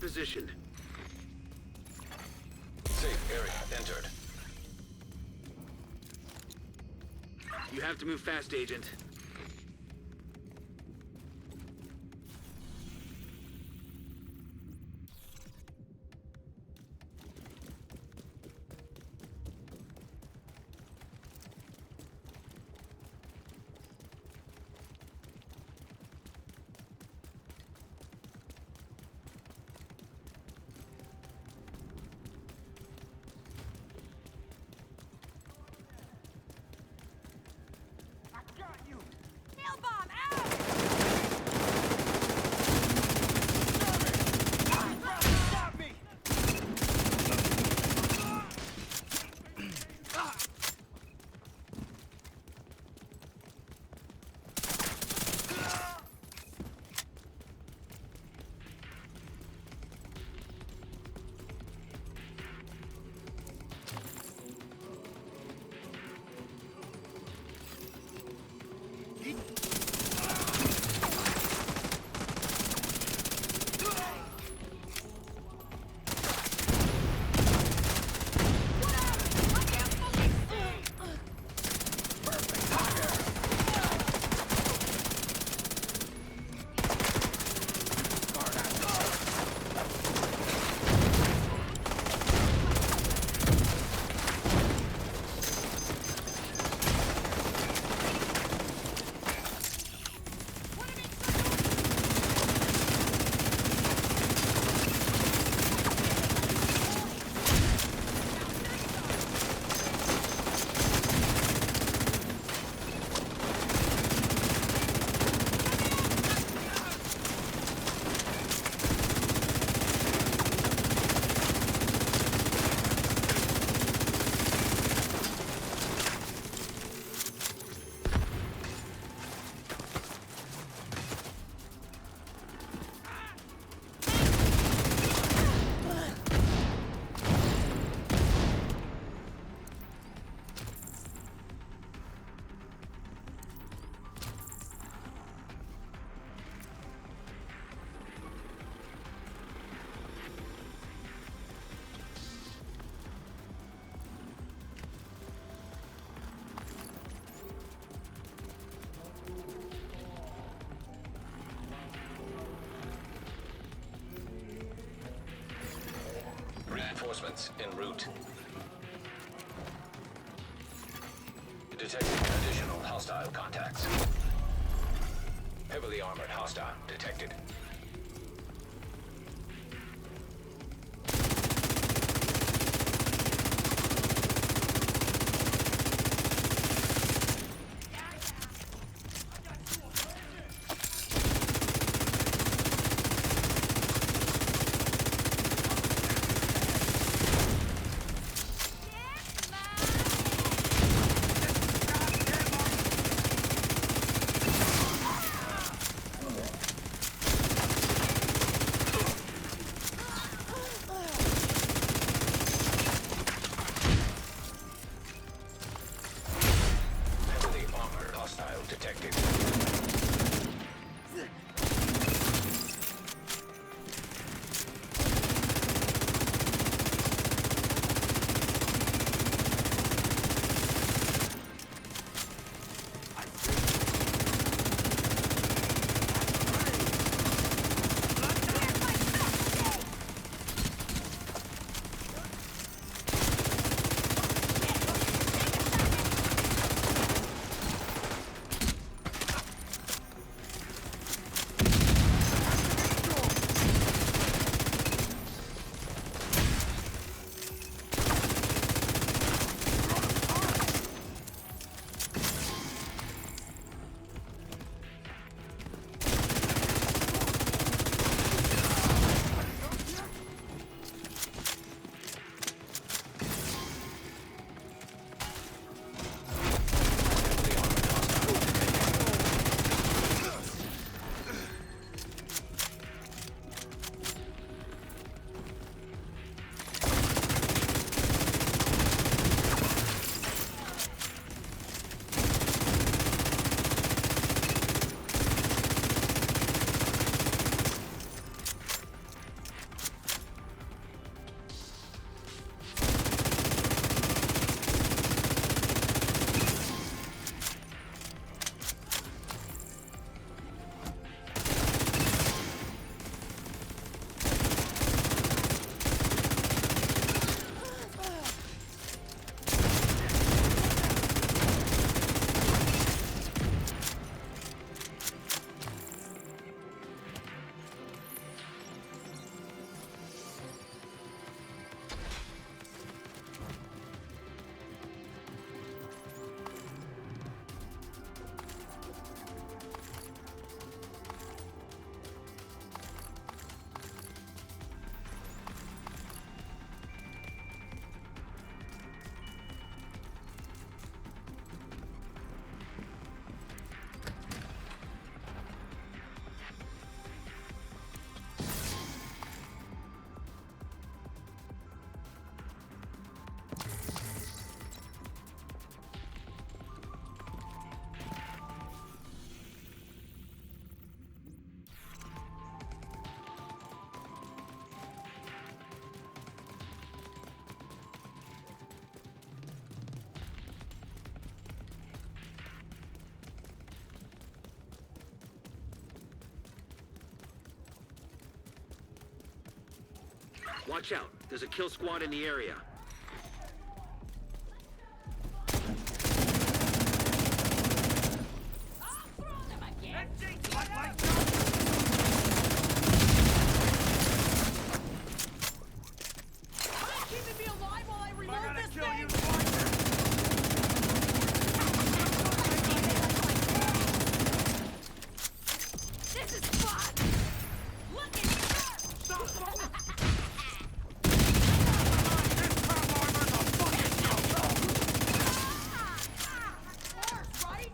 position. Safe area entered. You have to move fast, Agent. Reinforcements en route. Detecting additional hostile contacts. Heavily armored hostile detected. Watch out. There's a kill squad in the area. Keeping me alive while I reload this thing? This is fun! Look at you! Stop! Worse, right?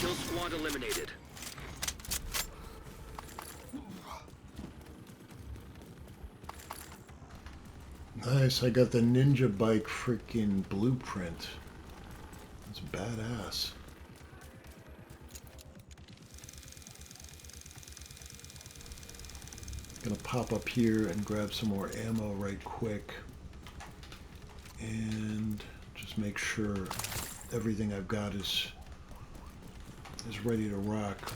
Kill squad eliminated. Nice, I got the ninja bike freaking blueprint. That's badass. Gonna pop up here and grab some more ammo right quick. And just make sure everything I've got is ready to rock.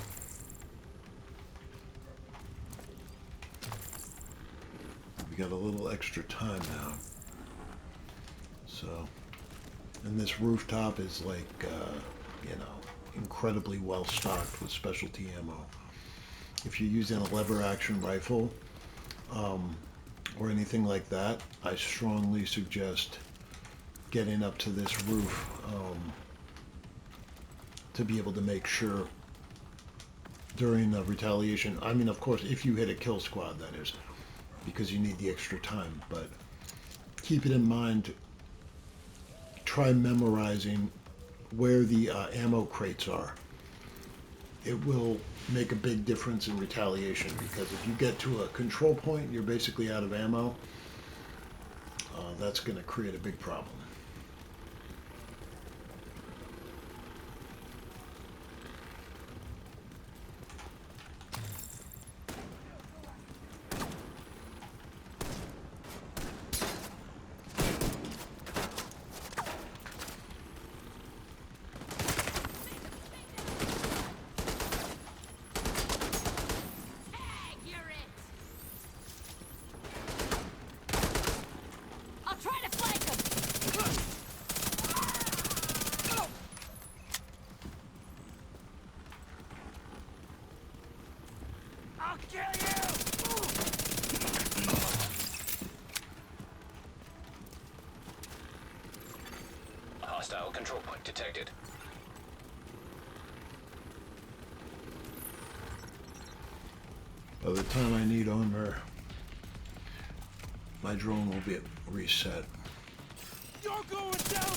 We got a little extra time now. So, and this rooftop is like, you know, incredibly well stocked with specialty ammo. If you're using a lever action rifle, or anything like that, I strongly suggest getting up to this roof, to be able to make sure during the retaliation, I mean, of course, if you hit a kill squad, that is, because you need the extra time, but keep it in mind, try memorizing where the ammo crates are. It will make a big difference in retaliation, because if you get to a control point, you're basically out of ammo, that's going to create a big problem. Hostile control point detected. By the time I need armor, my drone will be reset. You're going down!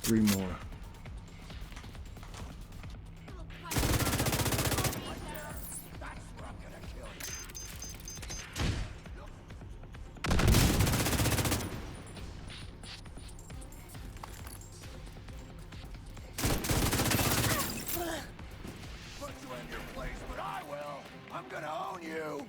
Three more. I'm gonna own you.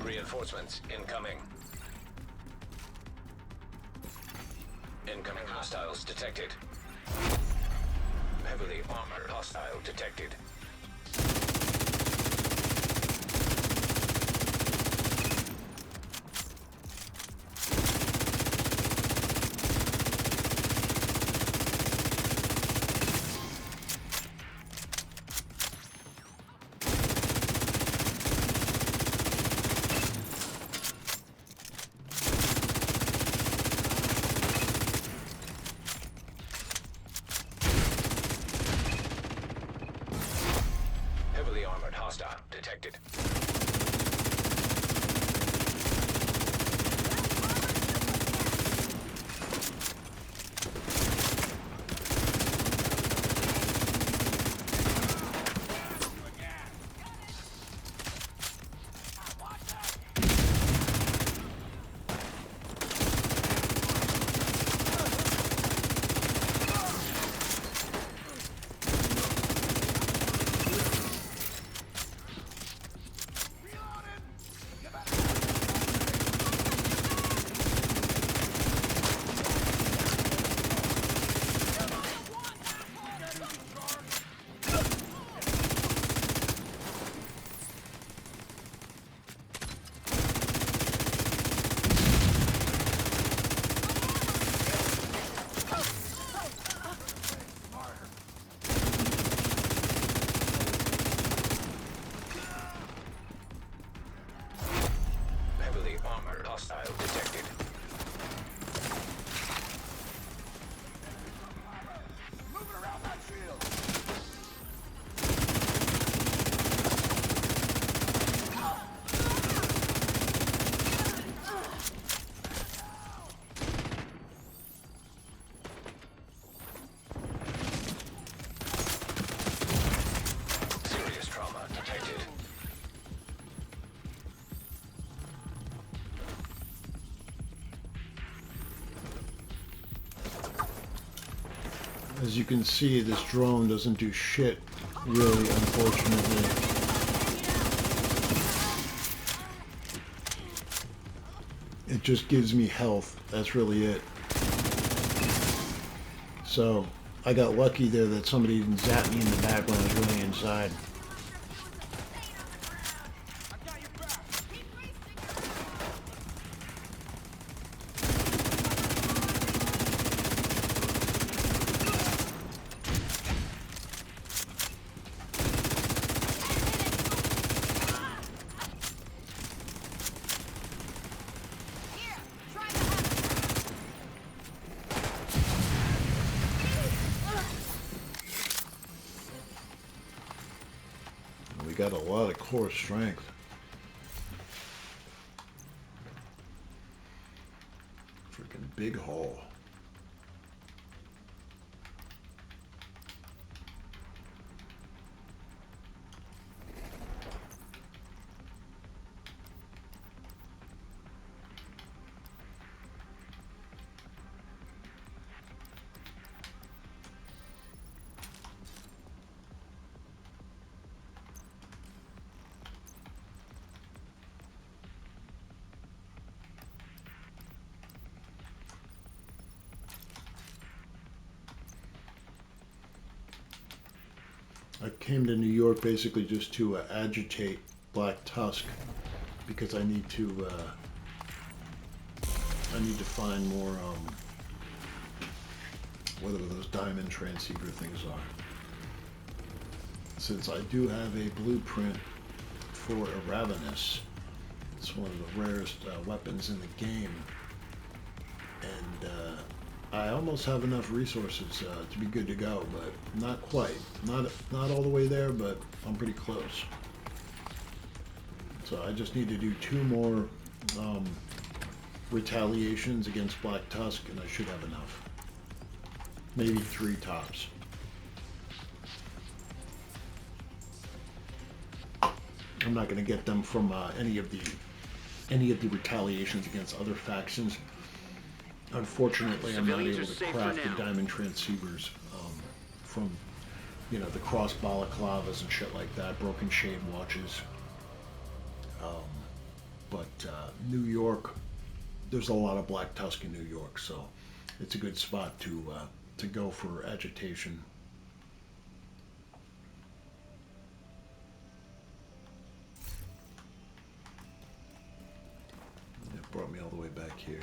Reinforcements incoming. Incoming hostiles detected. Heavily armored hostile detected. Heavily armored hostile detected. Heavily armored hostile detected. Moving around that shield. Serious trauma detected. As you can see, this drone doesn't do shit, really, unfortunately. It just gives me health. That's really it. So, I got lucky there that somebody didn't zap me in the back when I was really inside. I got your back. Here, try the We got a lot of core strength. Freaking big haul. I came to New York basically just to agitate Black Tusk because I need to find more whatever those diamond transceiver things are. Since I do have a blueprint for a Ravenous, it's one of the rarest weapons in the game, and I almost have enough resources to be good to go, but not quite. Not all the way there, but I'm pretty close. So I just need to do 2 more retaliations against Black Tusk, and I should have enough. Maybe 3 tops. I'm not going to get them from any of the retaliations against other factions. Unfortunately, I'm not Civilians able are to safe craft for the now. diamond transceivers from, the cross balaclavas and shit like that, broken shade watches. But New York, there's a lot of Black Tusk in New York, so it's a good spot to go for agitation. It brought me all the way back here.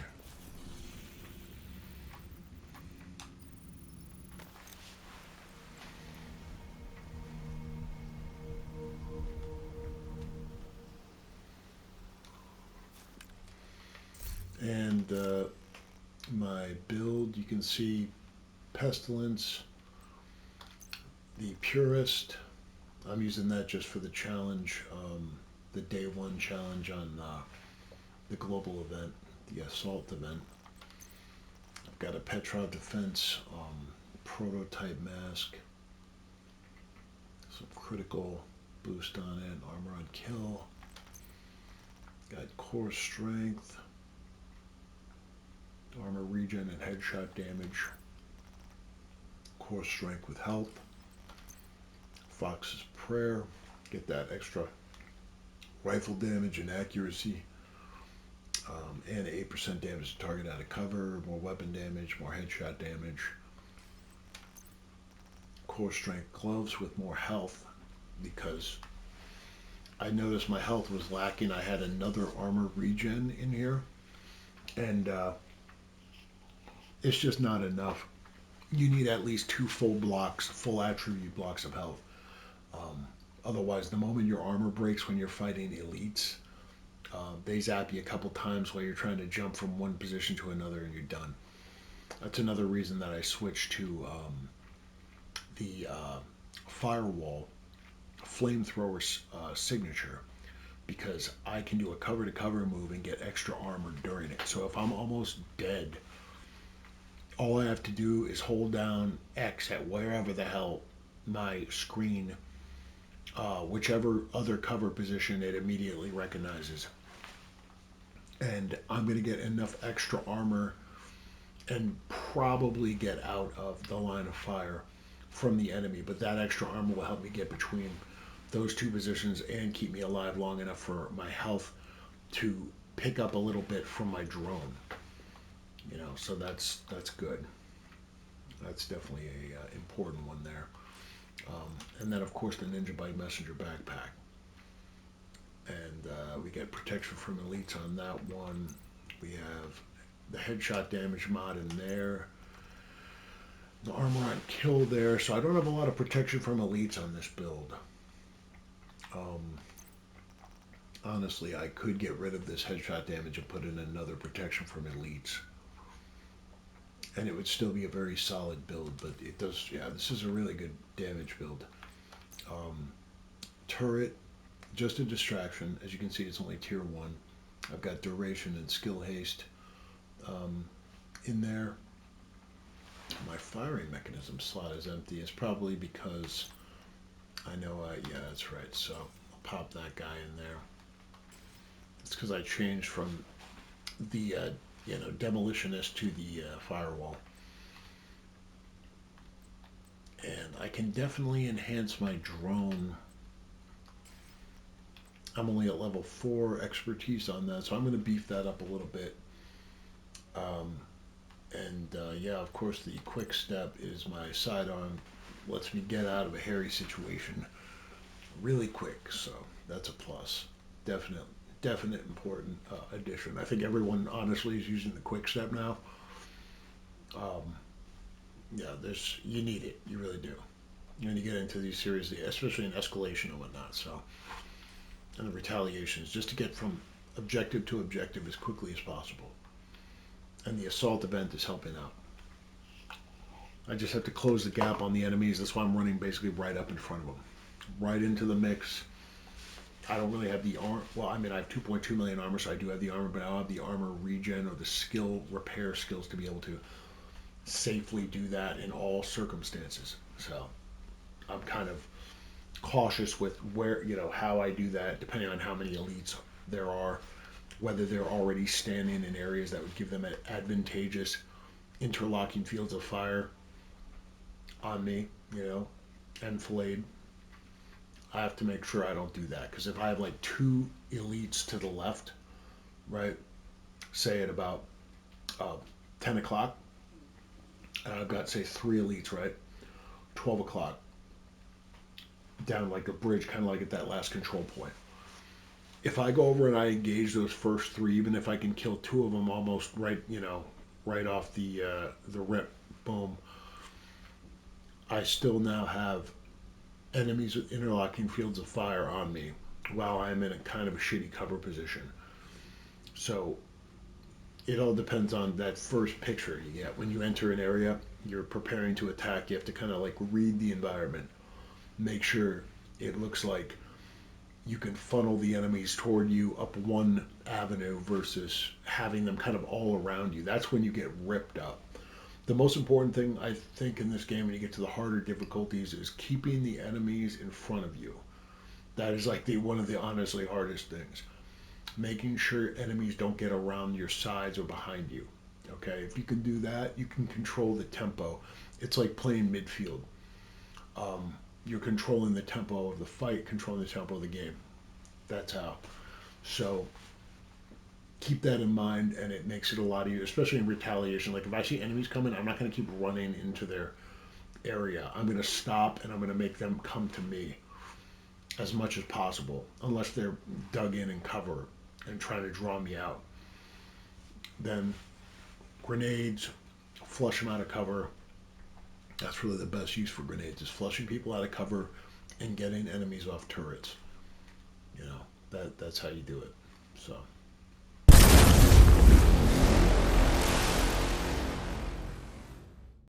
And my build, you can see Pestilence, the Purist. I'm using that just for the challenge, the day one challenge on the global event, the assault event. I've got a Petrov Defense prototype mask, some critical boost on it, armor on kill. Got core strength, armor regen and headshot damage, core strength with health, Fox's Prayer, get that extra rifle damage and accuracy, and 8% damage to target out of cover, more weapon damage, more headshot damage, core strength gloves with more health, because I noticed my health was lacking. I had another armor regen in here, and it's just not enough. You need at least 2 full attribute blocks of health. Otherwise, the moment your armor breaks when you're fighting elites, they zap you a couple times while you're trying to jump from one position to another, and you're done. That's another reason that I switched to the firewall flamethrower signature, because I can do a cover-to-cover move and get extra armor during it. So if I'm almost dead, all I have to do is hold down X at wherever the hell my screen, whichever other cover position it immediately recognizes. And I'm going to get enough extra armor and probably get out of the line of fire from the enemy. But that extra armor will help me get between those 2 positions and keep me alive long enough for my health to pick up a little bit from my drone. So that's good. That's definitely a important one there. And then, of course, the Ninja Bite Messenger backpack. And we get protection from elites on that one. We have the headshot damage mod in there. The armor on kill there. So I don't have a lot of protection from elites on this build. Honestly, I could get rid of this headshot damage and put in another protection from elites, and it would still be a very solid build. But it does, yeah, this is a really good damage build. Turret, just a distraction. As you can see, it's only tier 1. I've got duration and skill haste in there. My firing mechanism slot is empty. It's probably because I know, yeah, that's right. So I'll pop that guy in there. It's because I changed from the demolitionist to the firewall. And I can definitely enhance my drone. I'm only at level 4 expertise on that, so I'm going to beef that up a little bit. Yeah, of course, the quick step is my sidearm. Lets me get out of a hairy situation really quick, so that's a plus. Definite important addition. I think everyone honestly is using the quick step now. Yeah, you need it. You really do. When you get into these series, especially in escalation and whatnot. So, and the retaliations, just to get from objective to objective as quickly as possible. And the assault event is helping out. I just have to close the gap on the enemies. That's why I'm running basically right up in front of them, right into the mix. I don't really have the armor. Well, I mean, I have 2.2 million armor, so I do have the armor, but I don't have the armor regen or the skill repair skills to be able to safely do that in all circumstances. So I'm kind of cautious with where, how I do that, depending on how many elites there are, whether they're already standing in areas that would give them advantageous interlocking fields of fire on me, enfilade. I have to make sure I don't do that, because if I have like two elites to the left, right, say at about 10 o'clock, and I've got, say, three elites, right, 12 o'clock, down like a bridge, kind of like at that last control point. If I go over and I engage those first three, even if I can kill two of them almost right, right off the rip, boom, I still now have enemies with interlocking fields of fire on me while I'm in a kind of a shitty cover position. So it all depends on that first picture you get. When you enter an area, you're preparing to attack, you have to kind of like read the environment. Make sure it looks like you can funnel the enemies toward you up one avenue versus having them kind of all around you. That's when you get ripped up. The most important thing, I think, in this game when you get to the harder difficulties is keeping the enemies in front of you. That is like one of the honestly hardest things. Making sure enemies don't get around your sides or behind you. Okay, if you can do that, you can control the tempo. It's like playing midfield. You're controlling the tempo of the fight, controlling the tempo of the game. That's how. So keep that in mind, and it makes it a lot easier, especially in retaliation. Like if I see enemies coming, I'm not going to keep running into their area. I'm going to stop and I'm going to make them come to me as much as possible, unless they're dug in cover and trying to draw me out. Then grenades, flush them out of cover. That's really the best use for grenades, is flushing people out of cover and getting enemies off turrets. That's how you do it. So